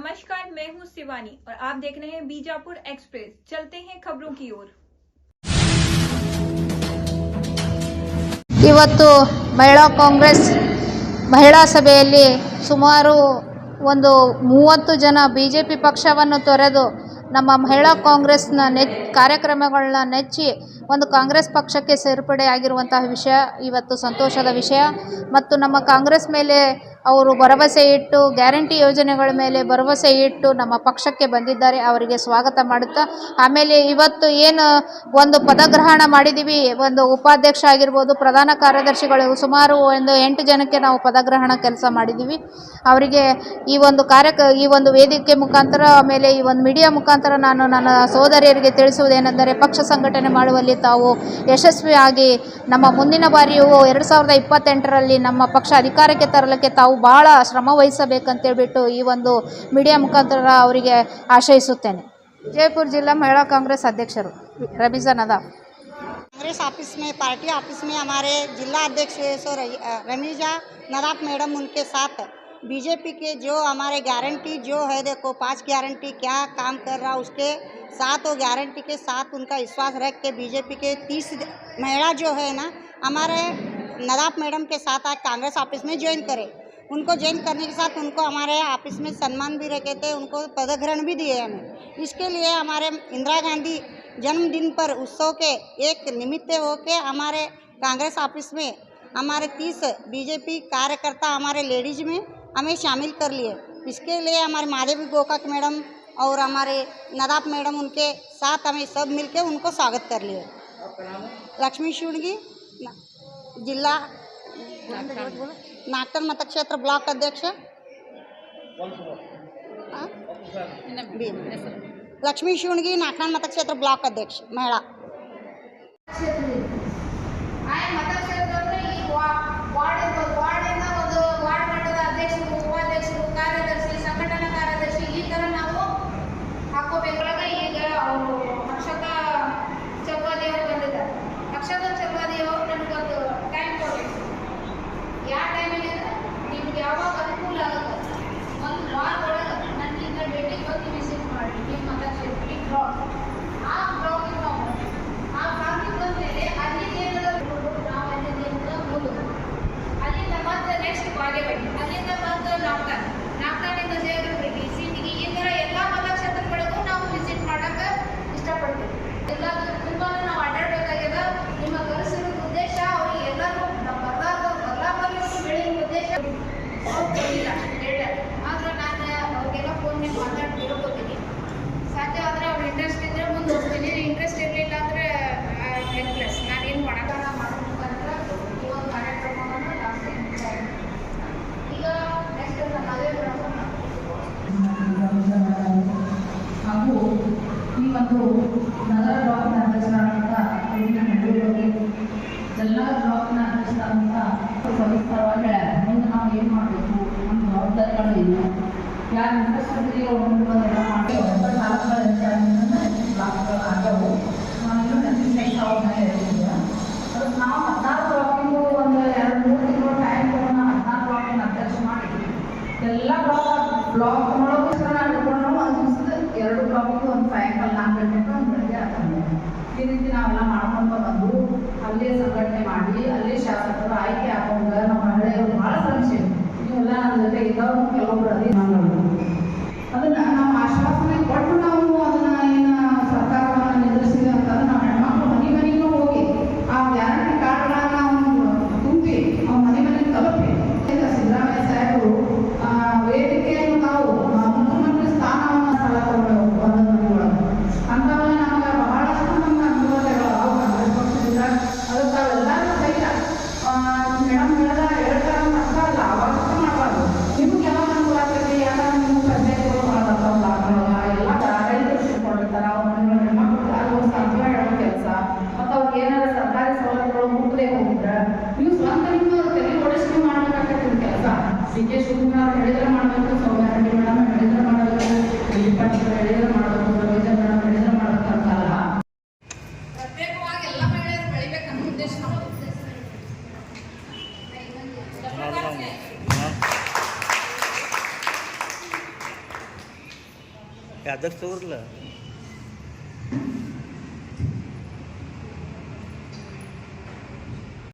नमस्कार, मैं हूं शिवानी और आप देख रहे हैं बीजापुर एक्सप्रेस। चलते हैं खबरों की ओर। ಇವತ್ತು ಮಹಿಳಾ ಕಾಂಗ್ರೆಸ್ ಮಹಿಳಾ ಸಭೆಯಲ್ಲಿ ಸುಮಾರು ಒಂದು 30 ಜನ ಬಿಜೆಪಿ ಪಕ್ಷವನ್ನು ತೊರೆದು ನಮ್ಮ ಮಹಿಳಾ ಕಾಂಗ್ರೆಸ್ನ ಕಾರ್ಯಕ್ರಮಗಳನ್ನ ನೆಚ್ಚಿ ಒಂದು ಕಾಂಗ್ರೆಸ್ ಪಕ್ಷಕ್ಕೆ ಸೇರ್ಪಡೆಯಾಗಿರುವಂತಹ ವಿಷಯ ಇವತ್ತು ಸಂತೋಷದ ವಿಷಯ. ಮತ್ತು ನಮ್ಮ ಕಾಂಗ್ರೆಸ್ ಮೇಲೆ ಅವರು ಭರವಸೆ ಇಟ್ಟು ಗ್ಯಾರಂಟಿ ಯೋಜನೆಗಳ ಮೇಲೆ ಭರವಸೆ ಇಟ್ಟು ನಮ್ಮ ಪಕ್ಷಕ್ಕೆ ಬಂದಿದ್ದಾರೆ. ಅವರಿಗೆ ಸ್ವಾಗತ ಮಾಡುತ್ತಾ, ಆಮೇಲೆ ಇವತ್ತು ಏನು ಒಂದು ಪದಗ್ರಹಣ ಮಾಡಿದ್ದೀವಿ, ಒಂದು ಉಪಾಧ್ಯಕ್ಷ ಆಗಿರ್ಬೋದು, ಪ್ರಧಾನ ಕಾರ್ಯದರ್ಶಿಗಳು ಸುಮಾರು ಒಂದು 8 ಜನಕ್ಕೆ ನಾವು ಪದಗ್ರಹಣ ಕೆಲಸ ಮಾಡಿದ್ದೀವಿ. ಅವರಿಗೆ ಈ ಒಂದು ವೇದಿಕೆ ಮುಖಾಂತರ ಆಮೇಲೆ ಈ ಒಂದು ಮೀಡಿಯಾ ಮುಖಾಂತರ ನಾನು ನನ್ನ ಸಹೋದರಿಯರಿಗೆ ತಿಳಿಸುವುದೇನೆಂದರೆ, ಪಕ್ಷ ಸಂಘಟನೆ ಮಾಡುವಲ್ಲಿ ತಾವು ಯಶಸ್ವಿಯಾಗಿ ನಮ್ಮ ಮುಂದಿನ ಬಾರಿಯೂ 2028ರಲ್ಲಿ ನಮ್ಮ ಪಕ್ಷ ಅಧಿಕಾರಕ್ಕೆ ತರಲಿಕ್ಕೆ ತಾವು ಬಹಳ ಶ್ರಮ ವಹಿಸಬೇಕಂತೇಳ್ಬಿಟ್ಟು ಈ ಒಂದು ಮೀಡಿಯಾ ಮುಖಾಂತರ ಅವರಿಗೆ ಆಶಯಿಸುತ್ತೇನೆ. जयपुर जिला महिला कांग्रेस अध्यक्षರು रमीजा नदाफ। कांग्रेस ऑफिस में, पार्टी ऑफिस में हमारे जिला अध्यक्ष रमीजा नदाफ मैडम, उनके साथ बीजेपी के जो हमारे गारंटी जो है, देखो 5 गारंटी क्या काम कर रहा, उसके साथ वो गारंटी के साथ उनका विश्वास रख के बीजेपी के 30 महिला जो है ना, हमारे नदाफ मैडम के साथ आज कांग्रेस ऑफिस में ज्वाइन करे। उनको ज्वाइन करने के साथ उनको हमारे ऑफिस में सम्मान भी रखे थे, उनको पदग्रहण भी दिए हमें। इसके लिए हमारे इंदिरा गांधी जन्मदिन पर उत्सव के एक निमित्त होकर हमारे कांग्रेस ऑफिस में हमारे 30 बीजेपी कार्यकर्ता हमारे लेडीज में हमें शामिल कर लिए। इसके लिए हमारे माधवी गोकाक मैडम और हमारे नदाफ मैडम, उनके साथ हमें सब मिलके उनको स्वागत कर लिए। लक्ष्मी शिवणगी, जिला नागटन मतक्षेत्र ब्लॉक अध्यक्ष, लक्ष्मी शिवणगी, नागटन मतक्षेत्र ब्लॉक अध्यक्ष महिला। ಹಾಗೂ ಈ ಒಂದು ನಗರ ಬ್ಲಾಕ್ನ ಅಧ್ಯಕ್ಷರಾದಂಥ ಎಲ್ಲ ಬ್ಲಾಕ್ನ ಅಧ್ಯಕ್ಷರಾದಂಥ ಸವಿಸ್ತಾರವಾಗಿ ಹೇಳ್ಯಾರ. ಮುಂದೆ ನಾವು ಏನು ಮಾಡಬೇಕು, ನಮ್ಮ ಜವಾಬ್ದಾರಿಗಳು ಏನು, ಯಾರು ಇನ್ಫ್ರಾಸ್ಟ್ರಕ್ಚರ್ಗೆ ಒಂದೆಲ್ಲ ಮಾಡಿ ಬ್ಲಾಕ್ಗಳು ಆಗ್ಯಾವು. ನಾವಿನ್ನೂ ಕನ್ಸಿಸ್ಟೆನ್ಸ್ ಅವ್ರ ಮೇಲೆ ಇರ್ತಿದ್ದೆ. ಅದಕ್ಕೆ ನಾವು 16 ಬ್ಲಾಕಿಂದು ಒಂದು 2-3 ತಿಂಗಳು ಟೈಮ್ ತೊಗೊಂಡು 16 ಬ್ಲಾಕಿನ ಅಧ್ಯಕ್ಷ ಮಾಡಿ ಎಲ್ಲ ಬ್ಲಾಕ್ ಒಳಗೂ ಹಿಡ್ಕೊಂಡು ಒಂದು ದಿವಸದ 2 ಬ್ಲಾಕಿಗೆ ಒಂದು ಸಾಯಂಕಾಲ 4 ಗಂಟೆಗೆ ಒಂದು ಬೆಳಗ್ಗೆ ಆಗ್ತದೆ. ಈ ರೀತಿ ನಾವೆಲ್ಲ ಮಾಡ್ಕೊಂಡು ಬಂದು ಅಲ್ಲೇ ಸಂಘಟನೆ ಮಾಡಿ ಅಲ್ಲೇ ಶಾಸಕರು ಆಯ್ಕೆ ಹಾಕೊಂಡು ನಮ್ಮ ಮಹಿಳೆಯರು ಭಾಳ ಸಮಸ್ಯೆ ಇವೆಲ್ಲ ನನ್ನ ಜೊತೆ ಇದ್ದವರು ಕೆಲವೊಬ್ಬರು ಅದನ್ನು ನಾವು ಆಶ್ವಾಸನೆ ಕೊಟ್ಟು ನಾವು ಅದನ್ನು ಏನು ಸರ್ಕಾರವನ್ನು ನಿಲ್ಲಿಸಿದೆ ಅಂತಂದ್ರೆ ನಾವು ಹೆಣ್ಮಕ್ಳು ಮನೆ ಮನೆಗೂ ಹೋಗಿ ಆ ಗ್ಯಾರಂಟಿ ಕಾರ್ಡ್ಗಳನ್ನ ನಾವು ತುಂಬಿ ಅವ್ರ ಮನೆ ಮನೆಗೆ ತಲುಪಿ ಸಿದ್ದರಾಮಯ್ಯ ಸಾಹೇಬರು ವೇದಿಕೆಯನ್ನು ನಾವು ಮುಖ್ಯಮಂತ್ರಿ ಸ್ಥಾನವನ್ನು ಸ್ಥಳ ತಗೊಳ್ಳಬೇಕು ಒಂದೊಂದು ಮನೆಯೊಳಗೆ ಅಂಥವೆಲ್ಲ ನಮಗೆ ಬಹಳಷ್ಟು ನಮ್ಮ ಅನುಭವಗಳು ಅವು ಕಾಂಗ್ರೆಸ್ ಪಕ್ಷದಿಂದ. ಅದಕ್ಕೆ ತಾವೆಲ್ಲರೂ ಸಹಿತ ಮೇಡಮ್ ಹೇಳ್ತಾರ ಅಂತ ಅಲ್ಲ, ಅವಶ್ಯ ಮಾಡಬಾರ್ದು. ನಿಮ್ಗೆ ಯಾವಾಗ ಅನುಕೂಲ ಅಧ್ಯಕ್ಷ ತಗೋರಲ್ಲ